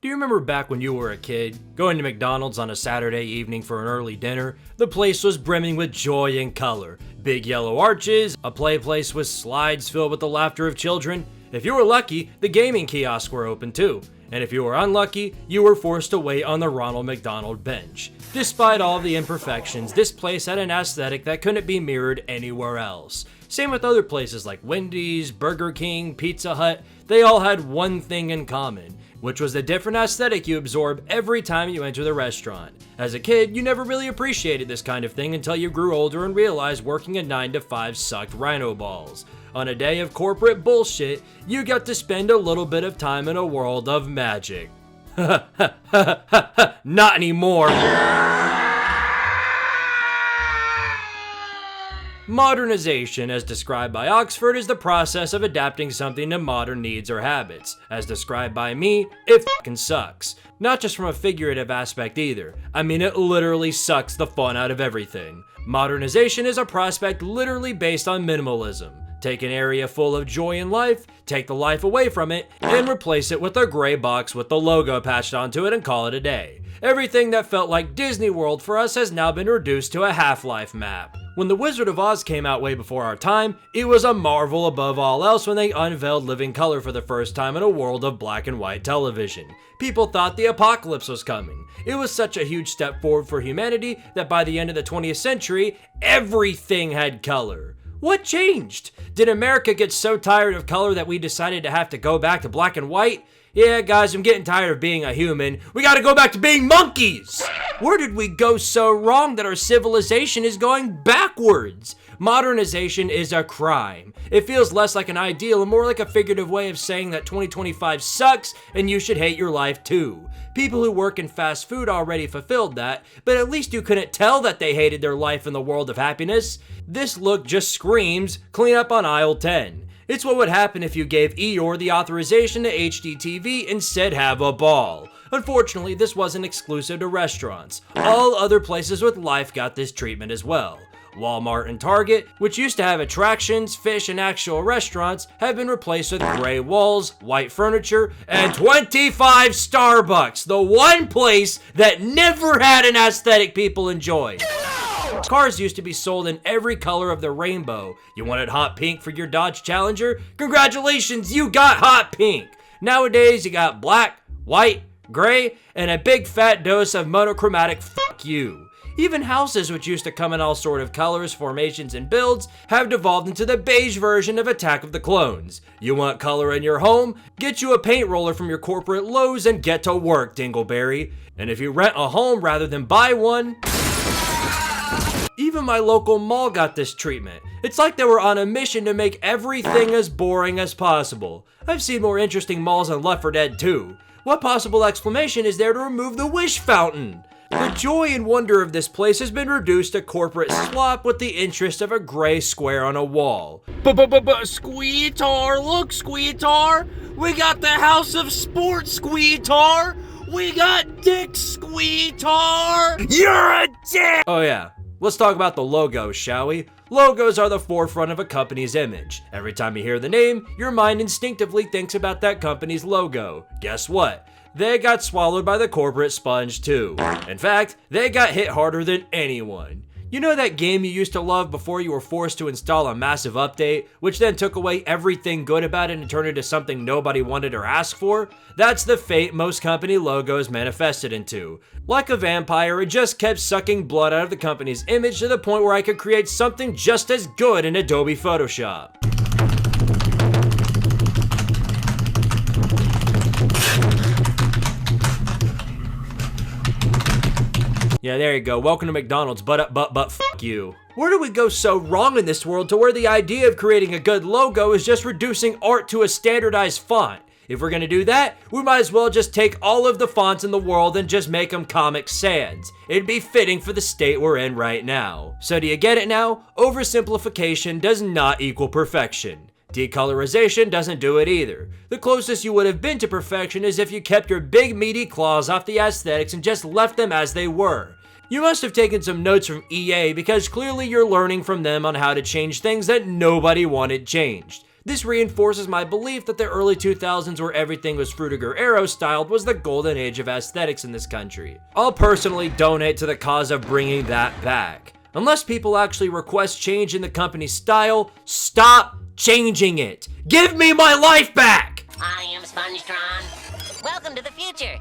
Do you remember back when you were a kid, going to McDonald's on a Saturday evening for an early dinner? The place was brimming with joy and color. Big yellow arches, a play place with slides filled with the laughter of children. If you were lucky, the gaming kiosks were open too. And if you were unlucky, you were forced to wait on the Ronald McDonald bench. Despite all the imperfections, this place had an aesthetic that couldn't be mirrored anywhere else. Same with other places like Wendy's, Burger King, Pizza Hut. They all had one thing in common, which was the different aesthetic you absorb every time you enter the restaurant. As a kid, you never really appreciated this kind of thing until you grew older and realized working a 9-to-5 sucked rhino balls. On a day of corporate bullshit, you got to spend a little bit of time in a world of magic. Not anymore. Modernization, as described by Oxford, is the process of adapting something to modern needs or habits. As described by me, it fucking sucks. Not just from a figurative aspect either. I mean, it literally sucks the fun out of everything. Modernization is a prospect literally based on minimalism. Take an area full of joy in life, take the life away from it, and replace it with a gray box with the logo patched onto it and call it a day. Everything that felt like Disney World for us has now been reduced to a Half-Life map. When The Wizard of Oz came out way before our time, it was a marvel above all else when they unveiled living color for the first time in a world of black and white television. People thought the apocalypse was coming. It was such a huge step forward for humanity that by the end of the 20th century, everything had color. What changed? Did America get so tired of color that we decided to have to go back to black and white? Yeah, guys, I'm getting tired of being a human. We gotta go back to being monkeys! Where did we go so wrong that our civilization is going backwards? Modernization is a crime. It feels less like an ideal and more like a figurative way of saying that 2025 sucks and you should hate your life too. People who work in fast food already fulfilled that, but at least you couldn't tell that they hated their life in the world of happiness. This look just screams, clean up on aisle 10. It's what would happen if you gave Eeyore the authorization to HDTV and said have a ball. Unfortunately, this wasn't exclusive to restaurants. All other places with life got this treatment as well. Walmart and Target, which used to have attractions, fish, and actual restaurants, have been replaced with gray walls, white furniture, and 25 Starbucks, the one place that never had an aesthetic people enjoyed. Cars used to be sold in every color of the rainbow. You wanted hot pink for your Dodge Challenger? Congratulations, you got hot pink! Nowadays, you got black, white, gray, and a big fat dose of monochromatic fuck you. Even houses, which used to come in all sort of colors, formations, and builds, have devolved into the beige version of Attack of the Clones. You want color in your home? Get you a paint roller from your corporate Lowe's and get to work, Dingleberry. And if you rent a home rather than buy one... Even my local mall got this treatment. It's like they were on a mission to make everything as boring as possible. I've seen more interesting malls than Left 4 Dead 2. What possible explanation is there to remove the wish fountain? The joy and wonder of this place has been reduced to corporate slop with the interest of a gray square on a wall. Squidtard, look, Squidtard! We got the House of Sports, Squidtard! We got Dick Squidtard! You're a dick! Oh yeah. Let's talk about the logos, shall we? Logos are the forefront of a company's image. Every time you hear the name, your mind instinctively thinks about that company's logo. Guess what? They got swallowed by the corporate sponge too. In fact, they got hit harder than anyone. You know that game you used to love before you were forced to install a massive update, which then took away everything good about it and turned it into something nobody wanted or asked for? That's the fate most company logos manifested into. Like a vampire, it just kept sucking blood out of the company's image to the point where I could create something just as good in Adobe Photoshop. Yeah, there you go. Welcome to McDonald's, but fuck you. Where do we go so wrong in this world to where the idea of creating a good logo is just reducing art to a standardized font? If we're gonna do that, we might as well just take all of the fonts in the world and just make them Comic Sans. It'd be fitting for the state we're in right now. So do you get it now? Oversimplification does not equal perfection. Decolorization doesn't do it either. The closest you would have been to perfection is if you kept your big meaty claws off the aesthetics and just left them as they were. You must have taken some notes from EA because clearly you're learning from them on how to change things that nobody wanted changed. This reinforces my belief that the early 2000s, where everything was Frutiger Arrow styled, was the golden age of aesthetics in this country. I'll personally donate to the cause of bringing that back. Unless people actually request change in the company's style, stop changing it. Give me my life back! I am Spongetron. Welcome to the future.